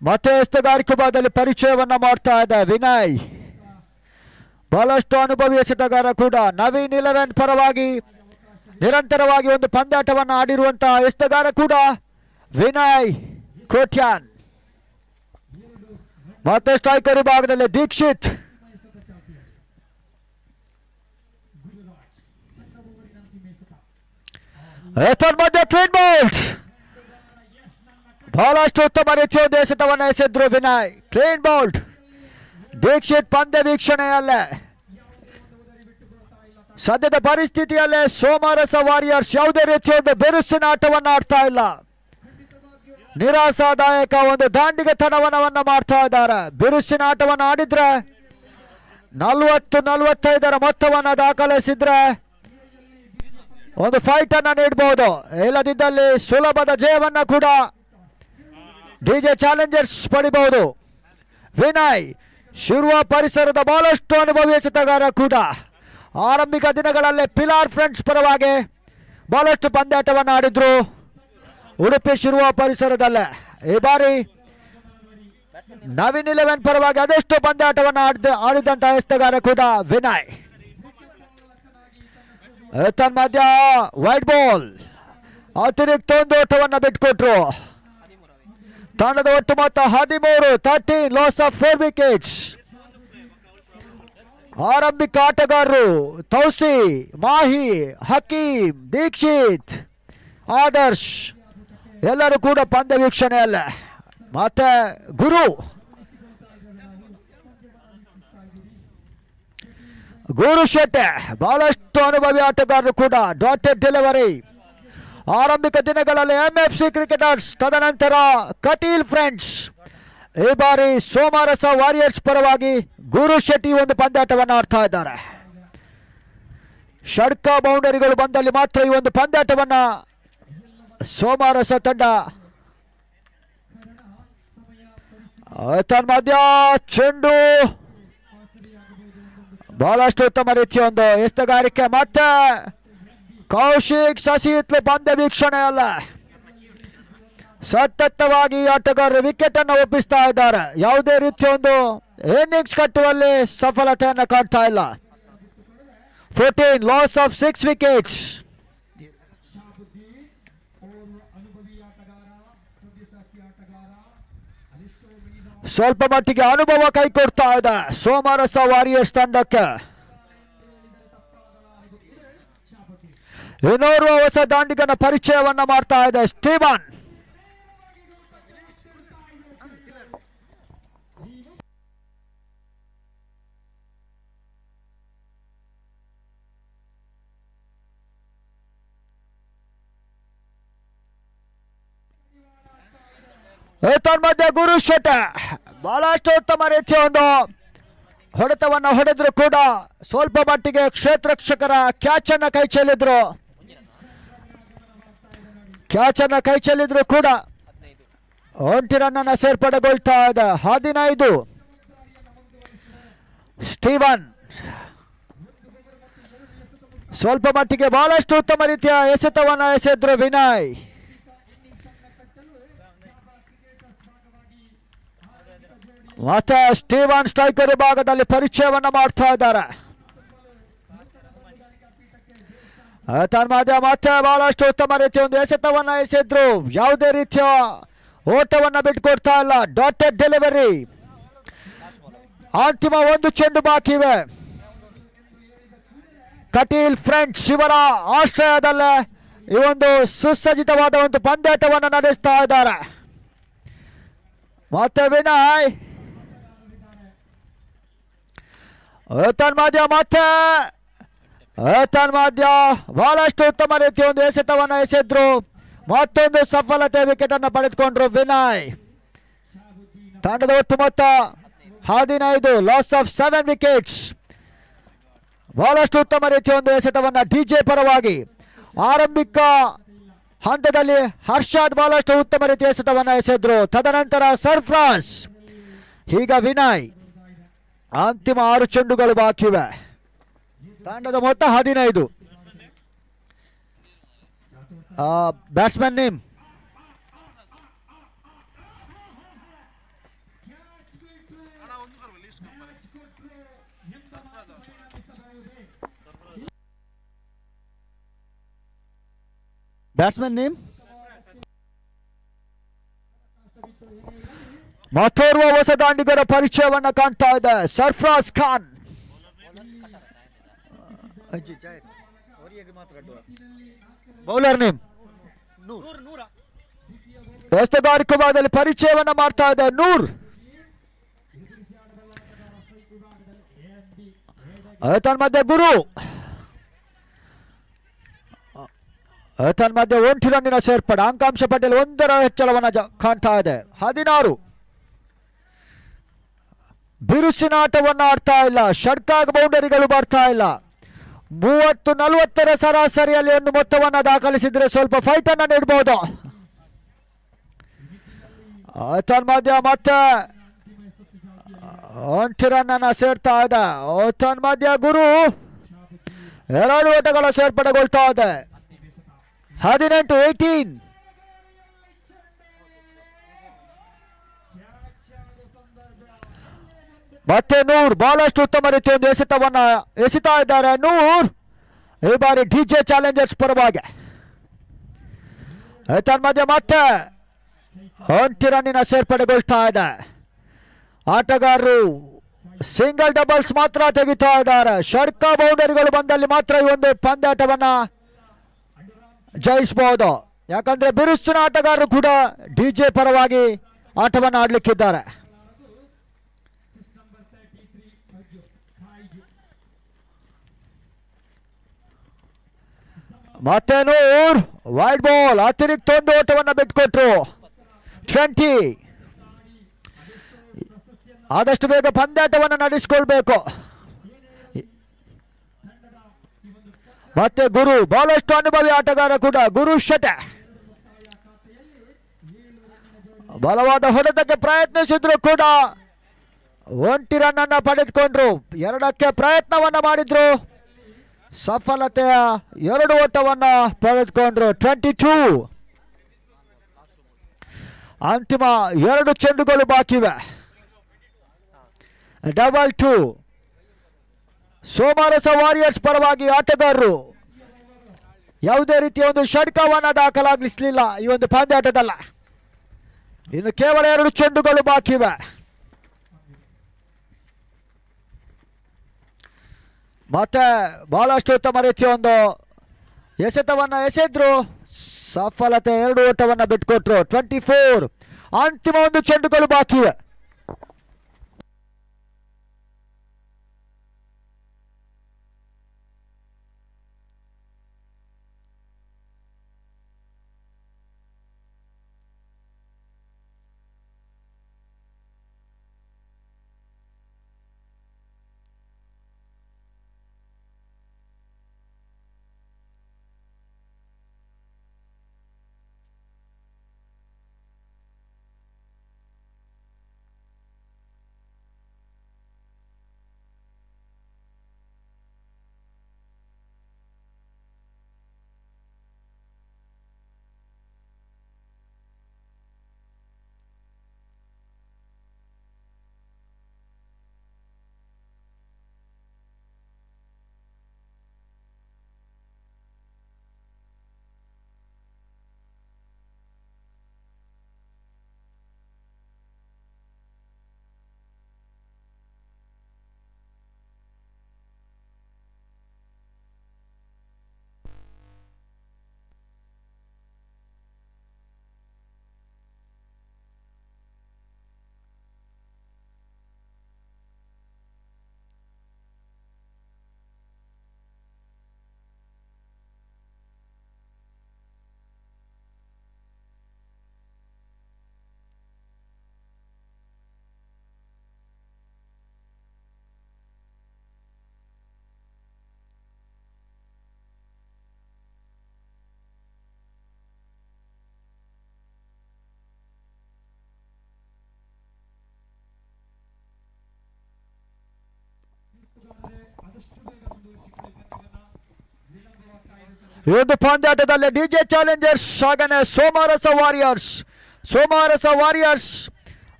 ಮತ್ತೆ ಎಸೆತಗಾರಿಕೆ ಭಾಗದಲ್ಲಿ ಪರಿಚಯವನ್ನ ಮಾಡ್ತಾ ಇದೆ ವಿನಯ್. ಬಹಳಷ್ಟು ಅನುಭವಿ ಎಸೆತಗಾರ ಕೂಡ. ನವೀನ್ 11 ಪರವಾಗಿ ನಿರಂತರವಾಗಿ ಒಂದು ಪಂದ್ಯಾಟವನ್ನು ಆಡಿರುವಂತಹ ಎಸೆತಗಾರ ಕೂಡ ವಿನಯ್ ಕೋಟ್ಯಾನ್. ಮತ್ತೆ ಸ್ಟ್ರೈಕರ್ ವಿಭಾಗದಲ್ಲಿ ದೀಕ್ಷಿತ್. ಮಧ್ಯ ಕ್ಲೀನ್ ಬೌಲ್ಡ್. ಬಹಳಷ್ಟು ಉತ್ತಮ ರೀತಿಯ ಒಂದು ಎಸೆತವನ್ನು ಎಸೆದ್ರು ವಿನಯ್. Clean bowled. ದೀಕ್ಷಿತ್ ಪಂದ್ಯ ವೀಕ್ಷಣೆಯಲ್ಲೇ ಸದ್ಯದ ಪರಿಸ್ಥಿತಿಯಲ್ಲೇ ಸೋಮರಸ ವಾರಿಯರ್ಸ್ ಯಾವುದೇ ರೀತಿಯ ಒಂದು ಬಿರುಸಿನ ಆಟವನ್ನು ಆಡ್ತಾ ಇಲ್ಲ. ನಿರಾಶಾದಾಯಕ ಒಂದು ದಾಂಡಿಗತನವನ್ನ ಮಾಡ್ತಾ ಇದ್ದಾರೆ. ಬಿರುಸಿನ ಆಟವನ್ನು ಆಡಿದ್ರೆ 40-45 ಮೊತ್ತವನ್ನು ದಾಖಲಿಸಿದ್ರೆ ಒಂದು ಫೈಟ್ ಅನ್ನ ನೀಡಬಹುದು. ಇಲ್ಲದಿದ್ದಲ್ಲಿ ಸುಲಭದ ಜಯವನ್ನ ಕೂಡ ಡಿಜೆ ಚಾಲೆಂಜರ್ಸ್ ಪಡಿಬಹುದು. ವಿನಯ್ ಶಿರುವ ಪರಿಸರದ ಬಹಳಷ್ಟು ಅನುಭವಿ ಎಸೆತಗಾರ ಕೂಡ. ಆರಂಭಿಕ ದಿನಗಳಲ್ಲೇ ಪಿಲಾರ್ ಫ್ರೆಂಡ್ಸ್ ಪರವಾಗಿ ಬಹಳಷ್ಟು ಪಂದ್ಯಾಟವನ್ನು ಆಡಿದ್ರು ಉಡುಪಿ ಶಿರುವ ಪರಿಸರದಲ್ಲೇ. ಈ ಬಾರಿ ನವೀನ್ 11 ಪರವಾಗಿ ಅದೆಷ್ಟು ಪಂದ್ಯಾಟವನ್ನು ಆಡಿದಂತಹ ಎಸೆತಗಾರ ಕೂಡ ವಿನಯ್. ತನ್ಮಧ್ಯ ವೈಟ್ ಬಾಲ್. ಅತಿರಿಕ್ತ ಒಂದು ಓಟವನ್ನು ಬಿಟ್ಟುಕೊಟ್ರು. ತಂಡದ ಒಟ್ಟು ಮೊತ್ತ 13, 13 ಲಾಸ್ ಆಫ್ 4 ವಿಕೆಟ್ಸ್. ಆರಂಭಿಕ ಆಟಗಾರರು ತೌಸಿ, ಮಾಹಿ, ಹಕೀಂ, ದೀಕ್ಷಿತ್, ಆದರ್ಶ್ ಎಲ್ಲರೂ ಕೂಡ ಪಂದ್ಯ ವೀಕ್ಷಣೆಯಲ್ಲ. ಮತ್ತೆ ಗುರು ಶೆಟ್ಟಿ ಬಹಳಷ್ಟು ಅನುಭವಿ ಆಟಗಾರರು ಕೂಡ. Dotted delivery. ಆರಂಭಿಕ ದಿನಗಳಲ್ಲಿ MFC ಕ್ರಿಕೆಟರ್ಸ್, ತದನಂತರ ಕಟೀಲ್ ಫ್ರೆಂಡ್ಸ್. ಈ ಬಾರಿ ಸೋಮರಸ ವಾರಿಯರ್ಸ್ ಪರವಾಗಿ ಗುರು ಶೆಟ್ಟಿ ಒಂದು ಪಂದ್ಯಾಟವನ್ನು ಆಡ್ತಾ ಇದ್ದಾರೆ. ಷಡ್ಕ ಬೌಂಡರಿಗಳು ಬಂದಲ್ಲಿ ಮಾತ್ರ ಈ ಒಂದು ಪಂದ್ಯಾಟವನ್ನ ಸೋಮರಸ ತಂಡ. ತನ್ಮಧ್ಯ ಚೆಂಡು ಬಹಳಷ್ಟು ಉತ್ತಮ ರೀತಿಯ ಒಂದು ಎಸೆತಗಾರಿಕೆ. ಮತ್ತೆ ಕೌಶಿಕ್ ಸಸಿಹಿತ್ಲು ಪಂದ್ಯ ವೀಕ್ಷಣೆ ಅಲ್ಲ. ಸತತವಾಗಿ ಆಟಗಾರರು ವಿಕೆಟ್ ಅನ್ನು ಒಪ್ಪಿಸ್ತಾ ಇದ್ದಾರೆ. ಯಾವುದೇ ರೀತಿಯ ಒಂದು ಇನ್ನಿಂಗ್ಸ್ ಕಟ್ಟುವಲ್ಲಿ ಸಫಲತೆಯನ್ನು ಕಾಣ್ತಾ ಇಲ್ಲ. 14 ಲಾಸ್ ಆಫ್ 6 ವಿಕೆಟ್ಸ್. ಸ್ವಲ್ಪ ಮಟ್ಟಿಗೆ ಅನುಭವ ಕೈಕೊಡ್ತಾ ಇದೆ ಸೋಮರಸ ವಾರಿಯರ್ಸ್ ತಂಡಕ್ಕೆ. ಇನ್ನೋರ್ವ ಹೊಸ ದಾಂಡಿಗನ ಪರಿಚಯವನ್ನ ಮಾಡ್ತಾ ಇದೆ ಸ್ಟೀವನ್. ಮಧ್ಯ ಗುರು ಶೆಟ್ಟಿ ಬಹಳಷ್ಟು ಉತ್ತಮ ರೀತಿಯ ಒಂದು ಹೊಡೆತವನ್ನು ಹೊಡೆದ್ರು ಕೂಡ ಸ್ವಲ್ಪ ಮಟ್ಟಿಗೆ ಕ್ಷೇತ್ರರಕ್ಷಕರ ಕ್ಯಾಚ್ ಅನ್ನ ಕೈ ಚೆಲ್ಲಿದ್ರು ಕೂಡ 1 ರನ್ ಸೇರ್ಪಡೆಗೊಳ್ತಾ ಇದೆ. 15 ಸ್ಟೀವನ್ ಸ್ವಲ್ಪ ಮಟ್ಟಿಗೆ ಬಹಳಷ್ಟು ಉತ್ತಮ ರೀತಿಯ ಎಸೆತವನ್ನು ಎಸೆದ್ರು ವಿನಯ್. ಮತ್ತೆ ಸ್ಟೀವನ್ ಸ್ಟ್ರೈಕರ್ ವಿಭಾಗದಲ್ಲಿ ಪರಿಚಯವನ್ನ ಮಾಡ್ತಾ ಇದ್ದಾರೆ. ತನ್ಮಧ್ಯ ಮತ್ತೆ ಬಹಳಷ್ಟು ಉತ್ತಮ ರೀತಿಯ ಒಂದು ಎಸೆತವನ್ನ ಎಸೆದ್ರು. ಯಾವುದೇ ರೀತಿಯ ಓಟವನ್ನ ಬಿಟ್ಟುಕೊಡ್ತಾ ಇಲ್ಲ. Dotted delivery. ಅಂತಿಮ ಒಂದು ಚೆಂಡು ಬಾಕಿ ಇವೆ. ಕಟೀಲ್ ಫ್ರೆಂಡ್ಸ್ ಇವರ ಆಶ್ರಯದಲ್ಲೇ ಈ ಒಂದು ಸುಸಜ್ಜಿತವಾದ ಒಂದು ಪಂದ್ಯಾಟವನ್ನು ನಡೆಸ್ತಾ ಇದ್ದಾರೆ. ಮತ್ತೆ ವಿನಯ್ ತನ್ಮಧ್ಯ ಬಹಳಷ್ಟು ಉತ್ತಮ ರೀತಿಯ ಒಂದು ಎಸೆತವನ್ನು ಎಸೆದ್ರು. ಮತ್ತೊಂದು ಸಫಲತೆ ವಿಕೆಟ್ ಅನ್ನು ಪಡೆದುಕೊಂಡ್ರು ವಿನಯ್. ತಂಡದ ಒಟ್ಟು ಮೊತ್ತ 15 ಲಾಸ್ ಆಫ್ 7 ವಿಕೆಟ್ಸ್. ಬಹಳಷ್ಟು ಉತ್ತಮ ರೀತಿಯ ಒಂದು ಎಸೆತವನ್ನ ಡಿಜೆ ಪರವಾಗಿ ಆರಂಭಿಕ ಹಂತದಲ್ಲಿ ಹರ್ಷಾದ್ ಬಹಳಷ್ಟು ಉತ್ತಮ ರೀತಿಯ ಎಸೆತವನ್ನ ಎಸೆದ್ರು. ತದನಂತರ ಸರ್ಫ್ರಾಜ್. ಈಗ ವಿನಯ್. ಅಂತಿಮ 6 ಚೆಂಡುಗಳು ಬಾಕಿವೆ. ತಂಡದ ಮೊತ್ತ 15. ಬ್ಯಾಟ್ಸ್ಮನ್ ನೇಮ್ ಬ್ಯಾಟ್ಸ್ಮನ್ ನೇಮ್ ಮತ್ತೋರ್ವ ಹೊಸ ದಾಂಡಿಗರ ಪರಿಚಯವನ್ನ ಕಾಣ್ತಾ ಇದೆ. ಸರ್ಫರಾಜ್ ಖಾನ್. ಬೌಲರ್ ನೇಮ್ ಎಷ್ಟುಗಾರಿಕೆ ಭಾಗದಲ್ಲಿ ಪರಿಚಯವನ್ನ ಮಾಡ್ತಾ ಇದೆ ನೂರ್. ತನ್ಮಧ್ಯೆ ಗುರು, ತನ್ಮಧ್ಯೆ 1 ರನ್ನಿನ ಸೇರ್ಪಡೆ. ಅಂಕಾಂಶ ಪಟ್ಟಿಯಲ್ಲಿ 1ರ ಹೆಚ್ಚಳವನ್ನ ಕಾಣ್ತಾ ಇದೆ. 16. ಬಿರುಸಿನ ಆಟವನ್ನ ಆಡ್ತಾ ಇಲ್ಲ. ಷಟ್ಕಾಗ ಬೌಂಡರಿಗಳು ಬರ್ತಾ ಇಲ್ಲ. 30-40ರ ಸರಾಸರಿಯಲ್ಲಿ ಒಂದು ಮೊತ್ತವನ್ನ ದಾಖಲಿಸಿದ್ರೆ ಸ್ವಲ್ಪ ಫೈಟ್ ಅನ್ನ ನೀಡಬಹುದು. ತನ್ಮಧ್ಯ ಮತ್ತೆ 1 ರನ್ ಅನ್ನ ಸೇರ್ತಾ ಇದೆ. ತನ್ಮಧ್ಯ ಗುರು 2 ಓಟಗಳ ಸೇರ್ಪಡೆಗೊಳ್ತಾ ಇದೆ. 18. ಮತ್ತೆ ನೂರ್ ಬಹಳಷ್ಟು ಉತ್ತಮ ರೀತಿಯೊಂದು ಎಸೆತವನ್ನ ಎಸಿತಾ ಇದ್ದಾರೆ. ನೂರ್ ಈ ಬಾರಿ ಡಿಜೆ ಚಾಲೆಂಜರ್ಸ್ ಪರವಾಗಿ. ತನ್ಮಧ್ಯ ಮತ್ತೆ 1 ರನ್ನಿನ ಸೇರ್ಪಡೆಗೊಳ್ತಾ ಇದೆ. ಆಟಗಾರರು ಸಿಂಗಲ್ ಡಬಲ್ಸ್ ಮಾತ್ರ ತೆಗಿತಾ ಇದ್ದಾರೆ. ಷಡ್ಕ ಬೌಂಡರಿಗಳು ಬಂದಲ್ಲಿ ಮಾತ್ರ ಈ ಒಂದು ಪಂದ್ಯಾಟವನ್ನ ಜಯಿಸಬಹುದು. ಯಾಕಂದ್ರೆ ಬಿರುಸಿನ ಆಟಗಾರರು ಕೂಡ ಡಿಜೆ ಪರವಾಗಿ ಆಟವನ್ನು ಆಡ್ಲಿಕ್ಕಿದ್ದಾರೆ. ಮತ್ತೆ ನೂರ್ ವೈಡ್ ಬಾಲ್ ಅತಿರಿಕ್ತ 1 ಓಟವನ್ನು ಬಿಟ್ಕೊಟ್ರು. 20. ಆದಷ್ಟು ಬೇಗ ಪಂದ್ಯಾಟವನ್ನು ನಡೆಸಿಕೊಳ್ಬೇಕು. ಮತ್ತೆ ಗುರು ಬಹಳಷ್ಟು ಅನುಭವಿ ಆಟಗಾರ ಕೂಡ. ಗುರು ಶೆಟ್ಟೆ ಬಲವಾದ ಹೊಡೆತಕ್ಕೆ ಪ್ರಯತ್ನಿಸಿದ್ರು ಕೂಡ 1 ರನ್ ಅನ್ನ ಪಡೆದುಕೊಂಡ್ರು. 2ಕ್ಕೆ ಪ್ರಯತ್ನವನ್ನ ಮಾಡಿದ್ರು. ಸಫಲತೆಯ 2 ಓಟವನ್ನ ಪಡೆದುಕೊಂಡ್ರು. 22. ಅಂತಿಮ 2 ಚೆಂಡುಗಳು ಬಾಕಿವೆ. 2-2. ಸೋಮರಸ ವಾರಿಯರ್ಸ್ ಪರವಾಗಿ ಆಟಗಾರರು ಯಾವುದೇ ರೀತಿಯ ಒಂದು ಷಡ್ಕವನ್ನ ದಾಖಲಾಗಿಸಲಿಲ್ಲ ಈ ಒಂದು ಪಂದ್ಯಾಟದಲ್ಲ. ಇನ್ನು ಕೇವಲ 2 ಚೆಂಡುಗಳು ಬಾಕಿವೆ. ಮತ್ತೆ ಬಹಳಷ್ಟು ಉತ್ತಮ ರೀತಿಯ ಒಂದು ಎಸೆತವನ್ನ ಎಸೆದ್ರು. ಸಫಲತೆ 2 ಓಟವನ್ನ ಬಿಟ್ಕೊಟ್ರು. 24. ಅಂತಿಮ 1 ಚೆಂಡುಗಳು ಬಾಕಿವೆ. ಈ ಒಂದು ಪಂದ್ಯಾಟದಲ್ಲಿ ಡಿಜೆ ಚಾಲೆಂಜರ್ಸ್ ಹಾಗನೆ ಸೋಮರಸ ವಾರಿಯರ್ಸ್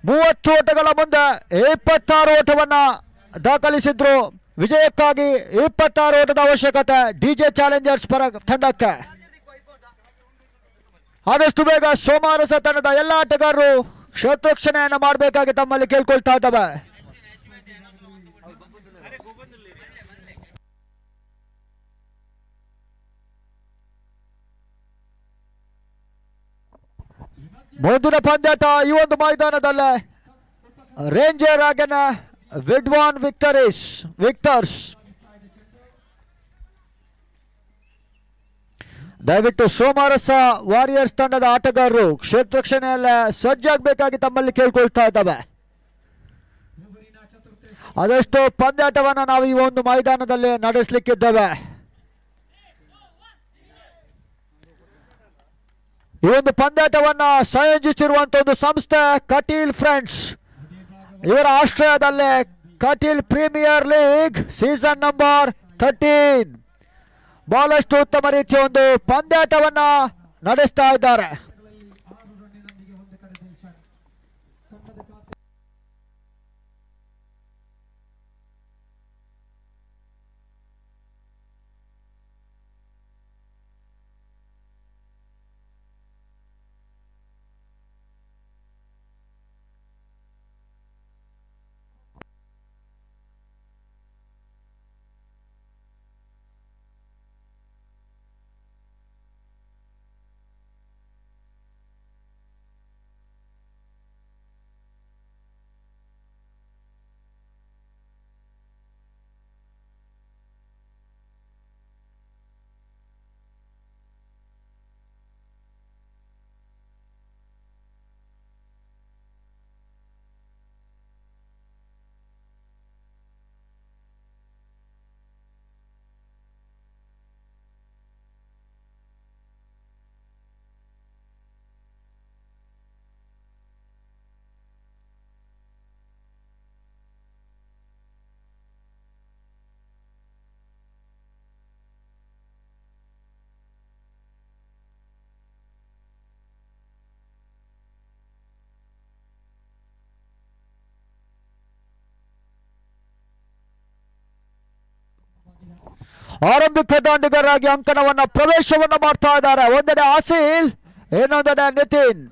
30 ಓಟಗಳ ಮುಂದೆ 26 ಓಟವನ್ನ ದಾಖಲಿಸಿದ್ರು. ವಿಜಯಕ್ಕಾಗಿ 26 ಓಟದ ಅವಶ್ಯಕತೆ ಡಿಜೆ ಚಾಲೆಂಜರ್ಸ್ ಪರ ತಂಡಕ್ಕೆ. ಆದಷ್ಟು ಬೇಗ ಸೋಮರಸ ತಂಡದ ಎಲ್ಲ ಆಟಗಾರರು ಕ್ಷೇತ್ರಕ್ಷಣೆಯನ್ನು ಮಾಡಬೇಕಾಗಿ ತಮ್ಮಲ್ಲಿ ಕೇಳ್ಕೊಳ್ತಾ ಇದ್ದಾವೆ. ಮುಂದಿನ ಪಂದ್ಯಾಟ ಈ ಒಂದು ಮೈದಾನದಲ್ಲೇ ರೇಂಜರ್ ಆಗನ ವಿಡ್ವಾನ್ ವಿಕ್ಟರ್ಸ್. ದಯವಿಟ್ಟು ಸೋಮರಸ ವಾರಿಯರ್ಸ್ ತಂಡದ ಆಟಗಾರರು ಕ್ಷೇತ್ರಕ್ಷಣೆಯಲ್ಲೇ ಸಜ್ಜಾಗಬೇಕಾಗಿ ತಮ್ಮಲ್ಲಿ ಕೇಳ್ಕೊಳ್ತಾ ಇದ್ದಾವೆ. ಅದೆಷ್ಟೋ ಪಂದ್ಯಾಟವನ್ನು ನಾವು ಈ ಒಂದು ಮೈದಾನದಲ್ಲಿ ನಡೆಸಲಿಕ್ಕಿದ್ದೇವೆ. ಈ ಒಂದು ಪಂದ್ಯಾಟವನ್ನ ಸಂಯೋಜಿಸಿರುವಂತಹ ಒಂದು ಸಂಸ್ಥೆ ಕಟೀಲ್ ಫ್ರೆಂಡ್ಸ್. ಇವರ ಆಶ್ರಯದಲ್ಲೇ Kateel premier league season number 13 ಬಹಳಷ್ಟು ಉತ್ತಮ ರೀತಿಯ ಒಂದು ಪಂದ್ಯಾಟವನ್ನ ನಡೆಸ್ತಾ ಇದ್ದಾರೆ. ಆರಂಭಿಕ ದಾಂಡಿಗರಾಗಿ ಅಂಕಣವನ್ನ ಪ್ರವೇಶವನ್ನ ಮಾಡ್ತಾ ಇದ್ದಾರೆ. ಒಂದೆಡೆ ಆಸಿಲ್, ಇನ್ನೊಂದೆಡೆ ನಿತಿನ್.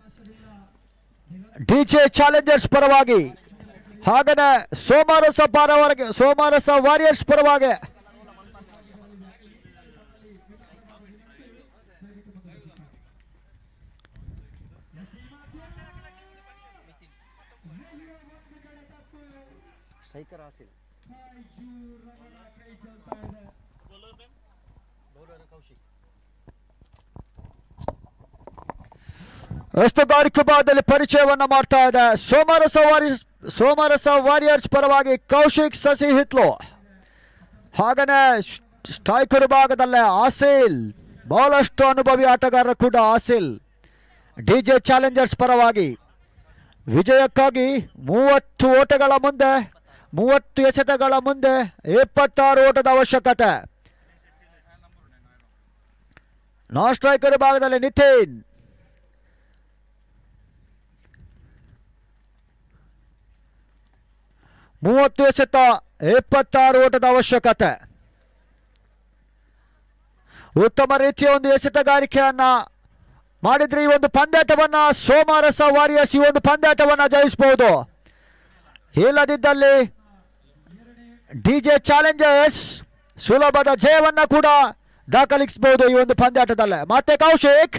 ಡಿಜೆ ಚಾಲೆಂಜರ್ಸ್ ಪರವಾಗಿ, ಹಾಗೇನೆ ಸೋಮರಸ ವಾರಿಯರ್ಸ್ ಪರವಾಗಿ. ಎಷ್ಟು ತಾರೀಕು ಭಾಗದಲ್ಲಿ ಪರಿಚಯವನ್ನ ಮಾಡ್ತಾ ಇದೆ. ಸೋಮರಸ ವಾರಿಯರ್ಸ್ ಪರವಾಗಿ ಕೌಶಿಕ್ ಸಸಿ ಹಿತ್ಲು, ಹಾಗೇನೆ ಸ್ಟ್ರೈಕರ್ ಭಾಗದಲ್ಲೇ ಆಸಿಲ್, ಬಹಳಷ್ಟು ಅನುಭವಿ ಆಟಗಾರ ಕೂಡ ಆಸಿಲ್. ಡಿಜೆ ಚಾಲೆಂಜರ್ಸ್ ಪರವಾಗಿ ವಿಜಯಕ್ಕಾಗಿ 30 ಓಟಗಳ ಮುಂದೆ 30 ಎಸೆತಗಳ ಮುಂದೆ 26 ಓಟದ ಅವಶ್ಯಕತೆ. ನಾನ್ ಸ್ಟ್ರೈಕರ್ ಭಾಗದಲ್ಲಿ ನಿತಿನ್, 30 ಎಸೆತ 26 ಓಟದ ಅವಶ್ಯಕತೆ. ಉತ್ತಮ ರೀತಿಯ ಒಂದು ಎಸೆತಗಾರಿಕೆಯನ್ನ ಮಾಡಿದ್ರೆ ಈ ಒಂದು ಪಂದ್ಯಾಟವನ್ನ ಸೋಮರಸ ವಾರಿಯರ್ಸ್ ಈ ಒಂದು ಪಂದ್ಯಾಟವನ್ನ ಜಯಿಸಬಹುದು. ಇಲ್ಲದಿದ್ದಲ್ಲಿ ಡಿಜೆ ಚಾಲೆಂಜರ್ಸ್ ಸುಲಭದ ಜಯವನ್ನ ಕೂಡ ದಾಖಲಿಸಬಹುದು ಈ ಒಂದು ಪಂದ್ಯಾಟದಲ್ಲೇ. ಮತ್ತೆ ಕೌಶಿಕ್,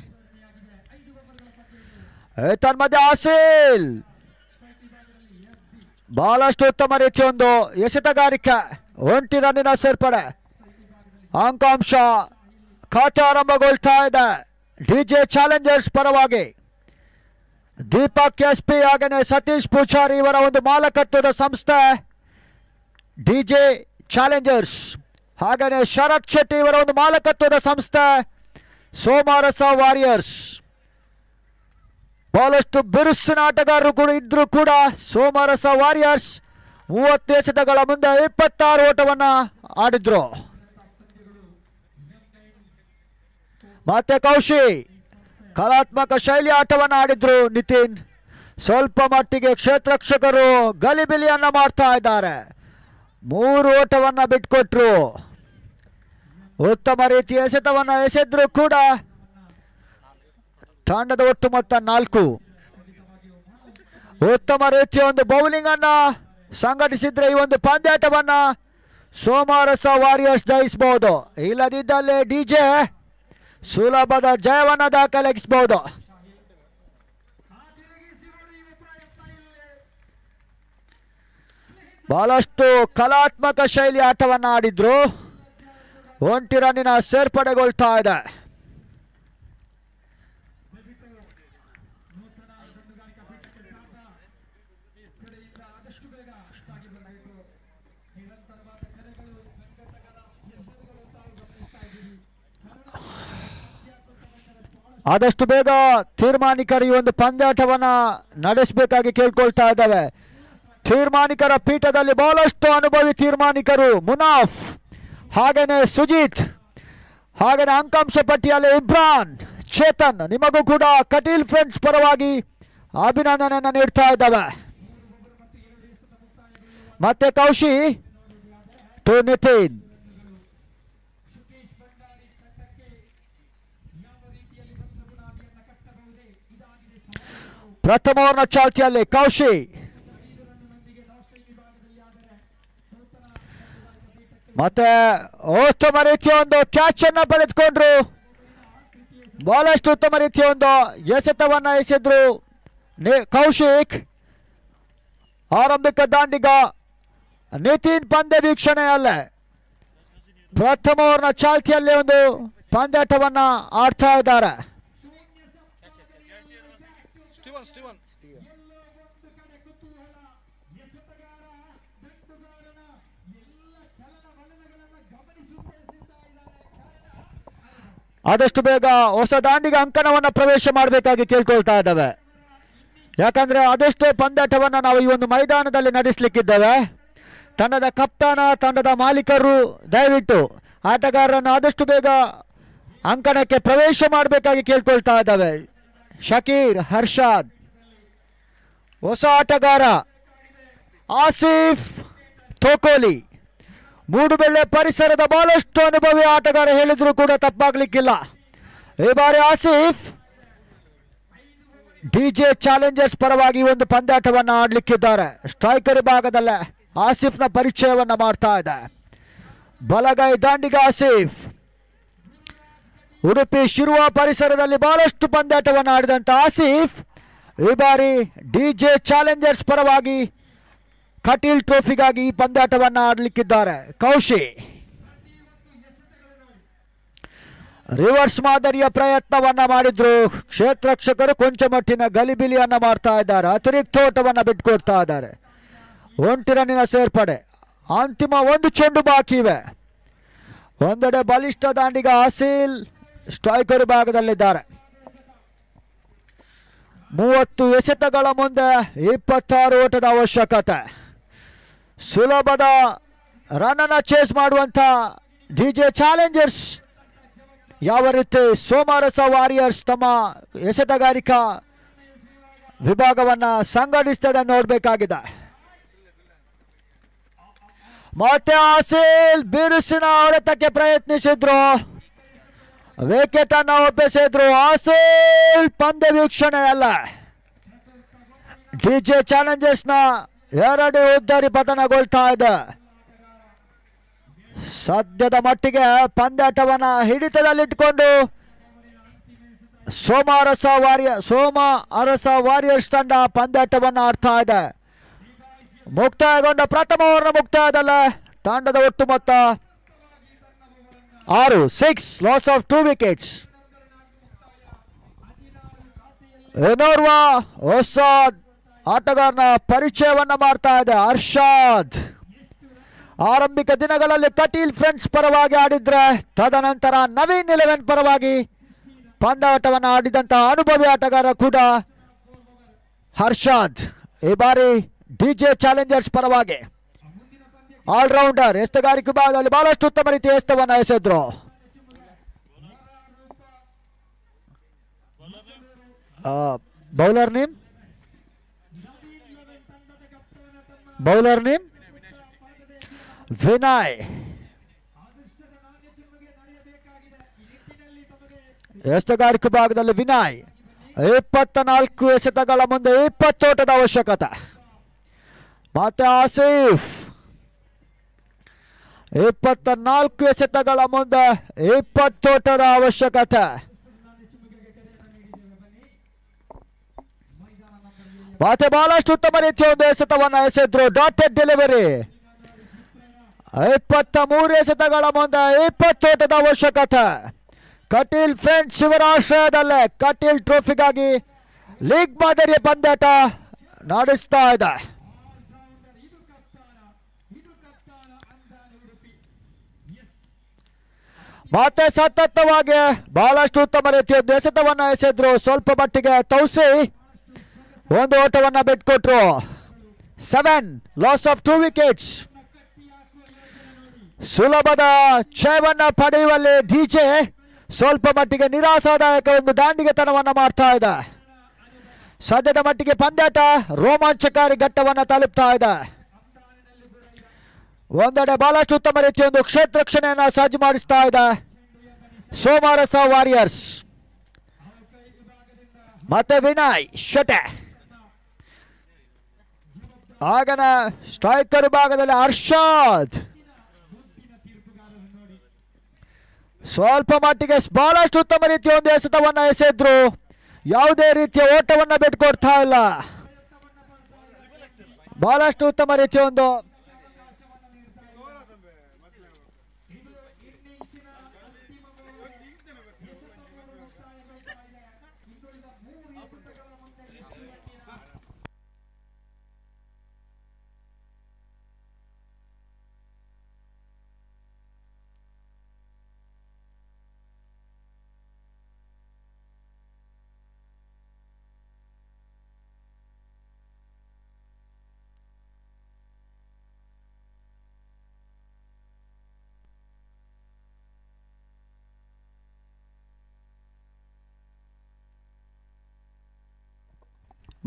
ತನ್ಮಧ್ಯೆ ಆಸಿಲ್, ಬಹಳಷ್ಟು ಉತ್ತಮ ರೀತಿಯ ಒಂದು ಎಸೆತಗಾರಿಕೆ. 1 ರನ್ನಿನ ಸೇರ್ಪಡೆ. ಅಂಕಾಂಶ ಖಾತೆ ಆರಂಭಗೊಳ್ತಾ ಇದೆ ಡಿಜೆ ಚಾಲೆಂಜರ್ಸ್ ಪರವಾಗಿ. ದೀಪಕ್ SP ಹಾಗೇನೆ ಸತೀಶ್ ಪೂಜಾರಿ ಇವರ ಒಂದು ಮಾಲಕತ್ವದ ಸಂಸ್ಥೆ ಡಿಜೆ ಚಾಲೆಂಜರ್ಸ್, ಹಾಗೇನೆ ಶರತ್ ಶೆಟ್ಟಿ ಇವರ ಒಂದು ಮಾಲಕತ್ವದ ಸಂಸ್ಥೆ ಸೋಮರಸ ವಾರಿಯರ್ಸ್. ಬಹಳಷ್ಟು ಬಿರುಸಿನ ಆಟಗಾರರು ಕೂಡ ಇದ್ರೂ ಕೂಡ ಸೋಮರಸ ವಾರಿಯರ್ಸ್ 30 ಎಸೆತಗಳ ಮುಂದೆ 26 ಓಟವನ್ನ ಆಡಿದ್ರು. ಮತ್ತೆ ಕೌಶಿ ಕಲಾತ್ಮಕ ಶೈಲಿ ಆಟವನ್ನ ಆಡಿದ್ರು. ನಿತಿನ್ ಸ್ವಲ್ಪ ಮಟ್ಟಿಗೆ ಕ್ಷೇತ್ರರಕ್ಷಕರು ಗಲಿಬಿಲಿಯನ್ನ ಮಾಡ್ತಾ ಇದ್ದಾರೆ. 3 ಓಟವನ್ನ ಬಿಟ್ಕೊಟ್ರು. ಉತ್ತಮ ರೀತಿಯ ಎಸೆತವನ್ನ ಎಸೆದ್ರು ಕೂಡ ತಂಡದ ಒಟ್ಟು ಮೊತ್ತ 4. ಉತ್ತಮ ರೀತಿಯ ಒಂದು ಬೌಲಿಂಗ್ ಅನ್ನ ಸಂಘಟಿಸಿದ್ರೆ ಈ ಒಂದು ಪಂದ್ಯಾಟವನ್ನ ಸೋಮರಸ ವಾರಿಯರ್ಸ್ ಜಯಿಸಬಹುದು. ಇಲ್ಲದಿದ್ದಲ್ಲಿ ಡಿಜೆ ಸುಲಭದ ಜಯವನ್ನ ದಾಖಲಿಸಬಹುದು. ಬಹಳಷ್ಟು ಕಲಾತ್ಮಕ ಶೈಲಿ ಆಟವನ್ನು ಆಡಿದ್ರು. 1 ರನ್ನಿನ ಸೇರ್ಪಡೆಗೊಳ್ತಾ ಇದೆ. ಆದಷ್ಟು ಬೇಗ ತೀರ್ಮಾನಿಕರು ಈ ಒಂದು ಪಂದ್ಯಾಟವನ್ನ ನಡೆಸಬೇಕಾಗಿ ಕೇಳ್ಕೊಳ್ತಾ ಇದ್ದಾವೆ. ತೀರ್ಮಾನಿಕರ ಪೀಠದಲ್ಲಿ ಬಹಳಷ್ಟು ಅನುಭವಿ ತೀರ್ಮಾನಿಕರು ಮುನಾಫ್, ಹಾಗೇನೆ ಸುಜಿತ್, ಹಾಗೇನೆ ಅಂಕಾಂಶ ಪಟ್ಟಿಯಲ್ಲಿ ಇಬ್ರಾನ್, ಚೇತನ್, ನಿಮಗೂ ಕೂಡ ಕಟೀಲ್ ಫ್ರೆಂಡ್ಸ್ ಪರವಾಗಿ ಅಭಿನಂದನೆಯನ್ನು ನೀಡ್ತಾ ಇದ್ದಾವೆ. ಮತ್ತೆ ಕೌಶಿ ಟು ನಿತಿನ್. ಪ್ರಥಮ ಓವರ್ನ ಚಾಲ್ತಿಯಲ್ಲಿ ಕೌಶಿ, ಮತ್ತೆ ಉತ್ತಮ ರೀತಿಯ ಒಂದು ಕ್ಯಾಚ್ ಅನ್ನ ಪಡೆದುಕೊಂಡ್ರು. ಬಹಳಷ್ಟು ಉತ್ತಮ ರೀತಿಯ ಒಂದು ಎಸೆತವನ್ನ ಎಸೆದ್ರು ಕೌಶಿಕ್. ಆರಂಭಿಕ ದಾಂಡಿಗ ನಿತಿನ್ ಪಂದ್ಯ ವೀಕ್ಷಣೆಯಲ್ಲೇ ಪ್ರಥಮ ಓವರ್ನ ಚಾಲ್ತಿಯಲ್ಲಿ ಒಂದು ಪಂದ್ಯಾಟವನ್ನ ಆಡ್ತಾ ಇದ್ದಾರೆ. ಆದಷ್ಟು ಬೇಗ ಹೊಸ ದಾಂಡಿಗ ಅಂಕಣವನ್ನು ಪ್ರವೇಶ ಮಾಡಬೇಕಾಗಿ ಕೇಳ್ಕೊಳ್ತಾ ಇದ್ದಾವೆ. ಯಾಕಂದ್ರೆ ಅದೆಷ್ಟೋ ಪಂದ್ಯಾಟವನ್ನು ನಾವು ಈ ಒಂದು ಮೈದಾನದಲ್ಲಿ ನಡೆಸಲಿಕ್ಕಿದ್ದೇವೆ. ತಂಡದ ಕಪ್ತಾನ, ತಂಡದ ಮಾಲೀಕರು ದಯವಿಟ್ಟು ಆಟಗಾರರನ್ನು ಆದಷ್ಟು ಬೇಗ ಅಂಕಣಕ್ಕೆ ಪ್ರವೇಶ ಮಾಡಬೇಕಾಗಿ ಕೇಳ್ಕೊಳ್ತಾ ಇದ್ದಾವೆ. ಶಕೀರ್, ಹರ್ಷಾದ್, ಹೊಸ ಆಟಗಾರ ಆಸಿಫ್ ತೋಕೋಲಿ, ಮೂಡುಬೆಳ್ಳೆ ಪರಿಸರದ ಬಹಳಷ್ಟು ಅನುಭವಿ ಆಟಗಾರ ಹೇಳಿದ್ರು ಕೂಡ ತಪ್ಪಾಗ್ಲಿಕ್ಕಿಲ್ಲ. ಈ ಬಾರಿ ಆಸಿಫ್ ಡಿಜೆ ಚಾಲೆಂಜರ್ಸ್ ಪರವಾಗಿ ಒಂದು ಪಂದ್ಯಾಟವನ್ನು ಆಡ್ಲಿಕ್ಕಿದ್ದಾರೆ. ಸ್ಟ್ರೈಕರ್ ಭಾಗದಲ್ಲೇ ಆಸಿಫ್ನ ಪರಿಚಯವನ್ನ ಮಾಡ್ತಾ ಇದೆ. ಬಲಗೈ ದಾಂಡಿಗ ಆಸಿಫ್ ಉಡುಪಿ ಶಿರುವ ಪರಿಸರದಲ್ಲಿ ಬಹಳಷ್ಟು ಪಂದ್ಯಾಟವನ್ನು ಆಡಿದಂತ ಆಸಿಫ್ ಈ ಬಾರಿ ಡಿಜೆ ಚಾಲೆಂಜರ್ಸ್ ಪರವಾಗಿ ಕಟೀಲ್ ಟ್ರೋಫಿಗಾಗಿ ಈ ಪಂದ್ಯಾಟವನ್ನು ಆಡಲಿಕ್ಕಿದ್ದಾರೆ. ಕೌಶಿ ರಿವರ್ಸ್ ಮಾದರಿಯ ಪ್ರಯತ್ನವನ್ನ ಮಾಡಿದ್ರು. ಕ್ಷೇತ್ರರಕ್ಷಕರು ಕೊಂಚ ಮಟ್ಟಿನ ಗಲಿಬಿಲಿಯನ್ನ ಮಾಡ್ತಾ ಇದ್ದಾರೆ. ಅತಿರಿಕ್ತ ಓಟವನ್ನು ಬಿಟ್ಕೊಡ್ತಾ ಇದ್ದಾರೆ. 1 ರನ್ನಿನ ಸೇರ್ಪಡೆ. ಅಂತಿಮ 1 ಚೆಂಡು ಬಾಕಿ ಇವೆ. ಒಂದೆಡೆ ಬಲಿಷ್ಠ ದಾಂಡಿಗ ಆಸಿಲ್ ಸ್ಟ್ರೈಕರ್ ಭಾಗದಲ್ಲಿದ್ದಾರೆ. 30 ಎಸೆತಗಳ ಮುಂದೆ 26 ಓಟದ ಅವಶ್ಯಕತೆ. ಸುಲಭದ ರನ್ ಅನ್ನ ಚೇಸ್ ಮಾಡುವಂತ ಡಿಜೆ ಚಾಲೆಂಜರ್ಸ್ ಯಾವ ರೀತಿ ಸೋಮರಸ ವಾರಿಯರ್ಸ್ ತಮ್ಮ ಎಸೆತಗಾರಿಕಾ ವಿಭಾಗವನ್ನ ಸಂಘಟಿಸ್ತದೆ ನೋಡಬೇಕಾಗಿದೆ. ಮತ್ತೆ ಆಸಿಲ್ ಬಿರುಸಿನ ಹೊಡೆತಕ್ಕೆ ಪ್ರಯತ್ನಿಸಿದ್ರು, ವಿಕೆಟ್ ಅನ್ನು ಒಪ್ಪಿಸಿದ್ರು. ಆಸಿಲ್ ಪಂದ್ಯ ವೀಕ್ಷಣೆ ಅಲ್ಲ, ಡಿಜೆ ಚಾಲೆಂಜರ್ಸ್ ನ 2 ಉದ್ದರಿ ಪತನಗೊಳ್ತಾ ಇದೆ. ಸದ್ಯದ ಮಟ್ಟಿಗೆ ಪಂದ್ಯಾಟವನ್ನ ಹಿಡಿತದಲ್ಲಿಟ್ಟುಕೊಂಡು ಸೋಮ ಅರಸ ವಾರಿಯರ್ಸ್ ತಂಡ ಪಂದ್ಯಾಟವನ್ನು ಆಡ್ತಾ ಇದೆ. ಮುಕ್ತಾಯಗೊಂಡ ಪ್ರಥಮ ಓವರ್ನ ಮುಕ್ತಾಯದಲ್ಲೇ ತಂಡದ ಒಟ್ಟು ಮೊತ್ತ 6 ಲಾಸ್ ಆಫ್ 2 ವಿಕೆಟ್ಸ್. ಇನ್ನೋರ್ವ ಹೊಸ ಆಟಗಾರನ ಪರಿಚಯವನ್ನ ಮಾಡ್ತಾ ಇದೆ ಅರ್ಷಾದ್. ಆರಂಭಿಕ ದಿನಗಳಲ್ಲಿ ಕಟೀಲ್ ಫ್ರೆಂಡ್ಸ್ ಪರವಾಗಿ ಆಡಿದ್ರೆ ತದನಂತರ ನವೀನ್ 11 ಪರವಾಗಿ ಪಂದ್ಯಾಟವನ್ನು ಆಡಿದಂತಹ ಅನುಭವಿ ಆಟಗಾರ ಕೂಡ ಹರ್ಷಾದ್. ಈ ಬಾರಿ ಡಿಜೆ ಚಾಲೆಂಜರ್ಸ್ ಪರವಾಗಿ ಆಲ್ರೌಂಡರ್ ಎಸ್ತಗಾರಿಕೆ ಭಾಗದಲ್ಲಿ ಬಹಳಷ್ಟು ಉತ್ತಮ ರೀತಿಯ ಎಸ್ತವನ್ನು ಎಸೆದ್ರು. Bowler name Vinay. ಎಸ್ತಗಾರಿಕೆ ಭಾಗದಲ್ಲಿ ವಿನಯ್. 24 ಎಸೆತಗಳ ಮುಂದೆ 20 ಓಟದ ಅವಶ್ಯಕತೆ. ಮತ್ತೆ ಆಸಿಫ್ 24 ಎಸೆತಗಳ ಮುಂದೆ 20 ಓಟದ ಅವಶ್ಯಕತೆ. ಮತ್ತೆ ಬಹಳಷ್ಟು ಉತ್ತಮ ರೀತಿಯ ಒಂದು ಎಸೆತವನ್ನು ಎಸೆದ್ರು. Dotted delivery. 23 ಎಸೆತಗಳ ಮುಂದೆ 20 ಓಟದ ಅವಶ್ಯಕತೆ. ಕಟೀಲ್ ಫ್ರೆಂಡ್ಸ್ ಇವರ ಆಶ್ರಯದಲ್ಲೇ ಕಟೀಲ್ ಟ್ರೋಫಿಗಾಗಿ ಲೀಗ್ ಮಾದರಿಯ ಪಂದ್ಯಾಟ ನಡೆಸ್ತಾ ಇದೆ. ಮತ್ತೆ ಸತತವಾಗಿ ಬಹಳಷ್ಟು ಉತ್ತಮ ರೀತಿಯ ಎಸೆತವನ್ನು ಎಸೆದ್ರು. ಸ್ವಲ್ಪ ಮಟ್ಟಿಗೆ ತೌಸಿ ಒಂದು ಓಟವನ್ನು ಬಿಟ್ಕೊಟ್ರು. 7 ಲಾಸ್ ಆಫ್ 2 ವಿಕೆಟ್ಸ್. ಸುಲಭದ ಜಯವನ್ನು ಪಡೆಯುವಲ್ಲಿ ಡಿಜೆ ಸ್ವಲ್ಪ ಮಟ್ಟಿಗೆ ನಿರಾಶಾದಾಯಕ ಒಂದು ದಾಂಡಿಗೆತನವನ್ನು ಮಾಡ್ತಾ ಇದೆ. ಸದ್ಯದ ಮಟ್ಟಿಗೆ ಪಂದ್ಯಾಟ ರೋಮಾಂಚಕಾರಿ ಘಟ್ಟವನ್ನು ತಲುಪ್ತಾ ಇದೆ. ಒಂದೆಡೆ ಬಹಳಷ್ಟು ಉತ್ತಮ ರೀತಿಯ ಒಂದು ಕ್ಷೇತ್ರ ರಕ್ಷಣೆಯನ್ನು ಸಜ್ಜು ಮಾಡಿಸ್ತಾ ಇದೆ ಸೋಮರಸ ವಾರಿಯರ್ಸ್. ಮತ್ತೆ ವಿನಯ್ ಶೆಟ್ಟೆ. ಆಗನ ಸ್ಟ್ರೈಕರ್ ಭಾಗದಲ್ಲಿ ಅರ್ಷಾದ್ ಸ್ವಲ್ಪ ಮಟ್ಟಿಗೆ ಬಹಳಷ್ಟು ಉತ್ತಮ ರೀತಿಯ ಒಂದು ಎಸೆತವನ್ನು ಎಸೆದ್ರು. ಯಾವುದೇ ರೀತಿಯ ಓಟವನ್ನು ಬಿಟ್ಕೊಡ್ತಾ ಇಲ್ಲ. ಬಹಳಷ್ಟು ಉತ್ತಮ ರೀತಿಯ ಒಂದು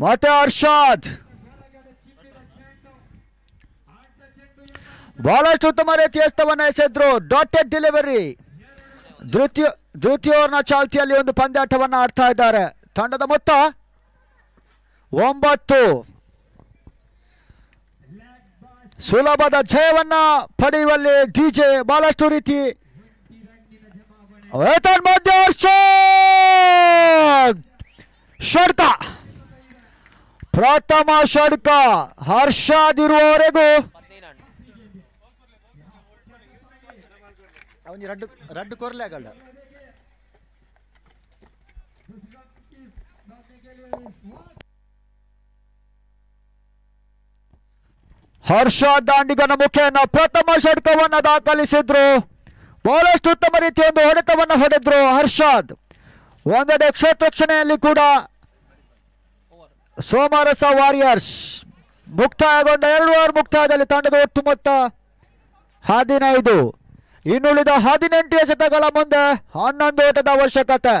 ಮತ್ತೆ ಅರ್ಷಾದ್ ಬಹಳಷ್ಟು ಉತ್ತಮ ರೀತಿಯ ಎಸೆತವನ್ನು ಎಸೆದ್ರು. Dotted delivery. ದ್ವಿತೀಯ ಓವರ್ನ ಚಾಲ್ತಿಯಲ್ಲಿ ಒಂದು ಪಂದ್ಯಾಟವನ್ನು ಆಡ್ತಾ ಇದ್ದಾರೆ. ತಂಡದ ಮೊತ್ತ 9. ಸುಲಭದ ಜಯವನ್ನ ಪಡೆಯುವಲ್ಲಿ ಡಿಜೆ ಬಹಳಷ್ಟು ರೀತಿ ಮಧ್ಯ ಷಡ್ಕ. ಪ್ರಥಮ ಷಡ್ಕ ಹರ್ಷಾದ್ ಇರುವವರೆಗೂ ರಡ್ಡು ಕೊರ್ಲೆಗಲ್ಲ. ಹರ್ಷಾದ್ ದಾಂಡಿಗನ ಮುಖೇನ ಪ್ರಥಮ ಷಡ್ಕವನ್ನು ದಾಖಲಿಸಿದ್ರು. ಬಹಳಷ್ಟು ಉತ್ತಮ ರೀತಿಯ ಒಂದು ಹೊಡೆತವನ್ನು ಹೊಡೆದ್ರು ಹರ್ಷಾದ್. ಒಂದೆಡೆ ಕ್ಷೇತ್ರ ರಕ್ಷಣೆಯಲ್ಲಿ ಕೂಡ ಸೋಮರಸ ವಾರಿಯರ್ಸ್ ಮುಕ್ತಾಯಗೊಂಡ 2 ಓವರ್ ಮುಕ್ತಾಯದಲ್ಲಿ ತಂಡದ ಒಟ್ಟು ಮೊತ್ತ 15. ಇನ್ನುಳಿದ 18 ಎಸೆತಗಳ ಮುಂದೆ 11 ಓಟದ ಅವಶ್ಯಕತೆ.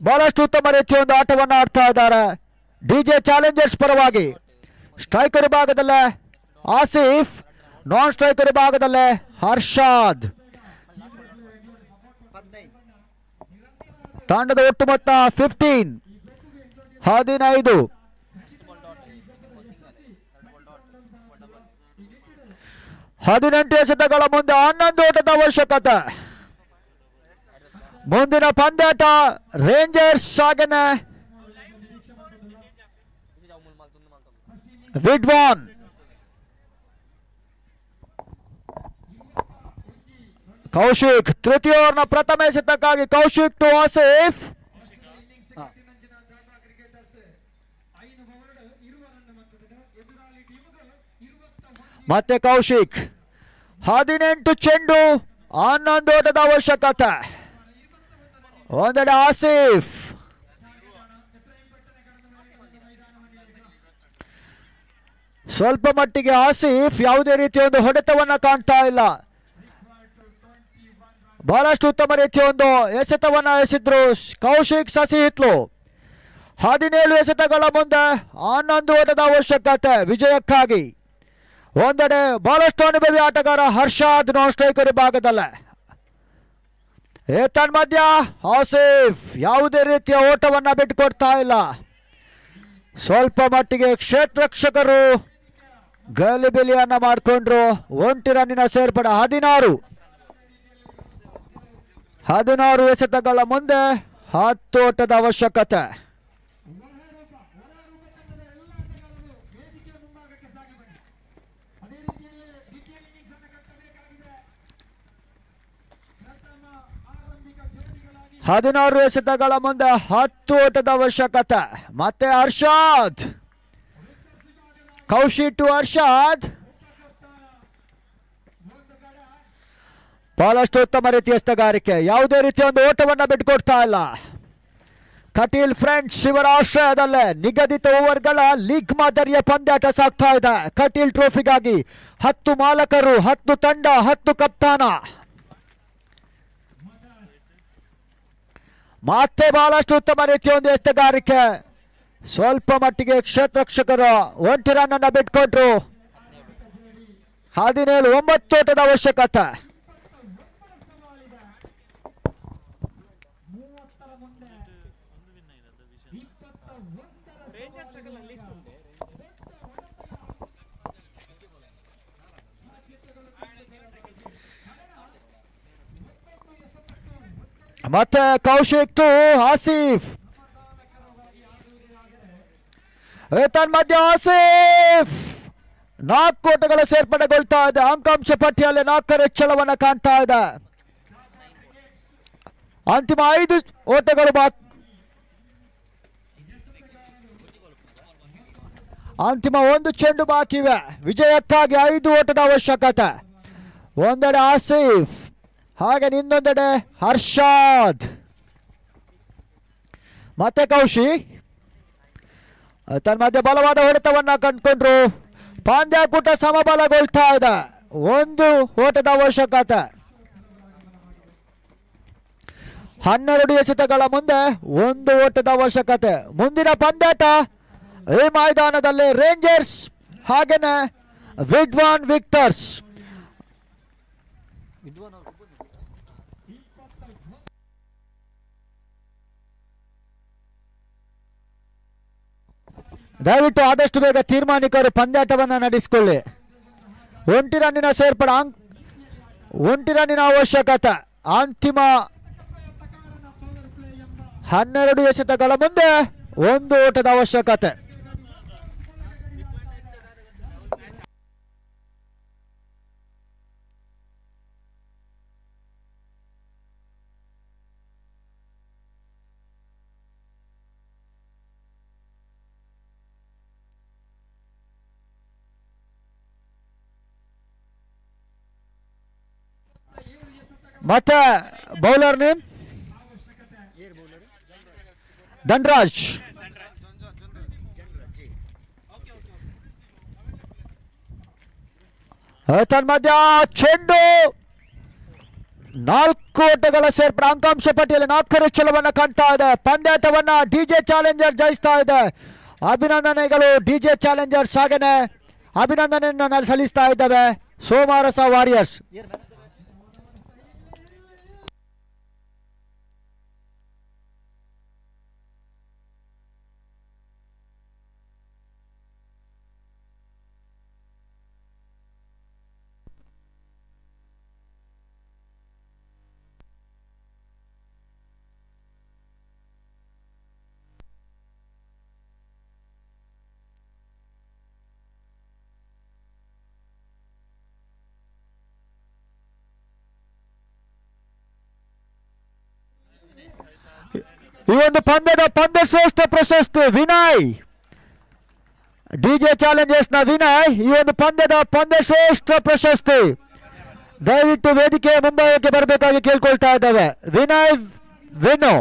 ಬಹಳಷ್ಟು ಉತ್ತಮ ರೀತಿಯ ಒಂದು ಆಟವನ್ನು ಆಡ್ತಾ ಇದ್ದಾರೆ ಡಿಜೆ ಚಾಲೆಂಜರ್ಸ್ ಪರವಾಗಿ. ಸ್ಟ್ರೈಕರ್ ಭಾಗದಲ್ಲೇ ಆಸಿಫ್, ನಾನ್ ಸ್ಟ್ರೈಕರ್ ಭಾಗದಲ್ಲೇ ಹರ್ಷಾದ್. ತಂಡದ ಒಟ್ಟು ಮೊತ್ತ 15. 18 ಎಸೆತಗಳ ಮುಂದೆ 11 ಓಟದ ಅವಶ್ಯಕತೆ. ಮುಂದಿನ ಪಂದ್ಯಾಟ ರೇಂಜರ್ಸ್ ಹಾಗೆಯೇ ವಿಡ್ವಾನ್. ಕೌಶಿಕ್ ತೃತೀಯ ಓವರ್ನ ಪ್ರಥಮ ಎಸೆತಕ್ಕಾಗಿ ಕೌಶಿಕ್ ಟು ಆಸಿಫ್. ಮತ್ತೆ ಕೌಶಿಕ್ 18 ಚೆಂಡು 11 ಓಟದ ಅವಶ್ಯಕತೆ. ಒಂದೆಡೆ ಆಸಿಫ್ ಸ್ವಲ್ಪ ಮಟ್ಟಿಗೆ ಆಸಿಫ್ ಯಾವುದೇ ರೀತಿಯ ಒಂದು ಹೊಡೆತವನ್ನು ಕಾಣ್ತಾ ಇಲ್ಲ. ಬಹಳಷ್ಟು ಉತ್ತಮ ರೀತಿಯ ಒಂದು ಎಸೆತವನ್ನು ಎಸೆದ್ರು ಕೌಶಿಕ್ ಸಸಿ ಹಿತ್ಲು. 17 ಎಸೆತಗಳ ಮುಂದೆ 11 ಓಟದ ಅವಶ್ಯಕತೆ ವಿಜಯಕ್ಕಾಗಿ. ಒಂದೆಡೆ ಬಹಳಷ್ಟು ಅನುಭವಿ ಆಟಗಾರ ಹರ್ಷಾದ್ ನಾನ್ ಸ್ಟ್ರೈಕರ್ ಭಾಗದಲ್ಲೇ. ಏತನ್ಮಧ್ಯ ಆಸಿಫ್ ಯಾವುದೇ ರೀತಿಯ ಓಟವನ್ನ ಬಿಟ್ಟುಕೊಡ್ತಾ ಇಲ್ಲ. ಸ್ವಲ್ಪ ಮಟ್ಟಿಗೆ ಕ್ಷೇತ್ರರಕ್ಷಕರು ಗಲಿಬಿಲಿಯನ್ನ ಮಾಡಿಕೊಂಡ್ರು. 1 ರನ್ನಿನ ಸೇರ್ಪಡೆ. 16 ಎಸೆತಗಳ ಮುಂದೆ 10 ಓಟದ ಅವಶ್ಯಕತೆ. ಹದಿನಾರು ಎಸೆತಗಳ ಮುಂದೆ 10 ಓಟದ ಅವಶ್ಯಕತೆ. ಮತ್ತೆ ಅರ್ಷಾದ್, ಕೌಶಿ ಟು ಅರ್ಷಾದ್. ಬಹಳಷ್ಟು ಉತ್ತಮ ರೀತಿಯ ಎಸೆತಗಾರಿಕೆ, ಯಾವುದೇ ರೀತಿಯ ಒಂದು ಓಟವನ್ನ ಬಿಟ್ಟುಕೊಡ್ತಾ ಇಲ್ಲ. ಕಟೀಲ್ ಫ್ರೆಂಡ್ಸ್ ಇವರ ಆಶ್ರಯದಲ್ಲೇ ನಿಗದಿತ ಓವರ್ಗಳ ಲೀಗ್ ಮಾದರಿಯ ಪಂದ್ಯಾಟ ಸಾಗ್ತಾ ಇದೆ. ಕಟೀಲ್ ಟ್ರೋಫಿಗಾಗಿ 10 ಮಾಲಕರು, 10 ತಂಡ, 10 ಕಪ್ತಾನ. ಮತ್ತೆ ಬಹಳಷ್ಟು ಉತ್ತಮ ರೀತಿಯ ಒಂದು ಎಸೆತಗಾರಿಕೆ. ಸ್ವಲ್ಪ ಮಟ್ಟಿಗೆ ಕ್ಷೇತ್ರರಕ್ಷಕರು 1 ರನ್ ಅನ್ನ ಬಿಟ್ಕೊಟ್ರು. 17 9 ಓಟದ ಅವಶ್ಯಕತೆ. ಮತ್ತೆ ಕೌಶಿಕ್ ಟು ಆಸಿಫ್. ತನ್ಮಧ್ಯ ಆಸಿಫ್ 4 ಓಟಗಳ ಸೇರ್ಪಡೆಗೊಳ್ತಾ ಇದೆ. ಅಂಕಾಂಶ ಪಟ್ಟಿಯಲ್ಲಿ 4ರ ಹೆಚ್ಚಳವನ್ನು ಕಾಣ್ತಾ ಇದೆ. ಅಂತಿಮ 5 ಓಟಗಳು ಅಂತಿಮ 1 ಚೆಂಡು ಬಾಕಿ ಇವೆ. ವಿಜಯಕ್ಕಾಗಿ 5 ಓಟದ ಅವಶ್ಯಕತೆ. ಒಂದೆಡೆ ಆಸಿಫ್, ಹಾಗೆ ಇನ್ನೊಂದೆಡೆ ಹರ್ಷಾದ್ ಮತ್ತೆ ಕೌಶಿ. ತನ್ಮಧ್ಯೆ ಬಲವಾದ ಹೊಡೆತವನ್ನ ಕಂಡುಕೊಂಡ್ರು. ಪಂದ್ಯಾಕೂಟ ಸಮಬಲಗೊಳ್ತಾ ಇದೆ. 1 ಓಟದ ಅವಶ್ಯಕತೆ. 12 ಎಸೆತಗಳ ಮುಂದೆ 1 ಓಟದ ಅವಶ್ಯಕತೆ. ಮುಂದಿನ ಪಂದ್ಯಾಟ ಈ ಮೈದಾನದಲ್ಲಿ ರೇಂಜರ್ಸ್ ಹಾಗೇನೆ ವಿದ್ವಾನ್ ವಿಕ್ಟರ್ಸ್. ದಯವಿಟ್ಟು ಆದಷ್ಟು ಬೇಗ ತೀರ್ಮಾನಿಕರು ಪಂದ್ಯಾಟವನ್ನು ನಡೆಸಿಕೊಳ್ಳಿ. 1 ರನ್ನಿನ ಸೇರ್ಪಡೆ, 1 ರನ್ನಿನ ಅವಶ್ಯಕತೆ. ಅಂತಿಮ 12 ಎಸೆತಗಳ ಮುಂದೆ 1 ಓಟದ ಅವಶ್ಯಕತೆ. ಮತ್ತೆ ಬೌಲರ್ ನೇಮ್ ಧನ್ರಾಜ್. ತನ್ಮಧ್ಯ ಚೆಂಡು 4 ಓಟಗಳ ಸೇರ್ಪಡೆ. ಅಂಕಾಂಶ ಪಟ್ಟಿಯಲ್ಲಿ 4ರ ಹೆಚ್ಚಳವನ್ನು ಕಾಣ್ತಾ ಇದೆ. ಪಂದ್ಯಾಟವನ್ನ ಡಿಜೆ ಚಾಲೆಂಜರ್ ಜಯಿಸ್ತಾ ಇದೆ. ಅಭಿನಂದನೆಗಳು ಡಿಜೆ ಚಾಲೆಂಜರ್ಸ್. ಹಾಗೇನೆ ಅಭಿನಂದನೆಯನ್ನು ಸಲ್ಲಿಸ್ತಾ ಇದ್ದಾವೆ ಸೋಮರಸ ವಾರಿಯರ್ಸ್. ಈ ಒಂದು ಪಂದ್ಯದ ಪಂದ್ಯಶ್ರೇಷ್ಠ ಪ್ರಶಸ್ತಿ ವಿನಯ್, ಡಿಜೆ ಚಾಲೆಂಜರ್ಸ್ ನ ವಿನಯ್ ಈ ಒಂದು ಪಂದ್ಯದ ಪಂದ್ಯಶ್ರೇಷ್ಠ ಪ್ರಶಸ್ತಿ. ದಯವಿಟ್ಟು ವೇದಿಕೆಯ ಮುಂಭಾಗಕ್ಕೆ ಬರಬೇಕಾಗಿ ಕೇಳ್ಕೊಳ್ತಾ ಇದ್ದೇವೆ. ವಿನಯ್ ವಿನೋ.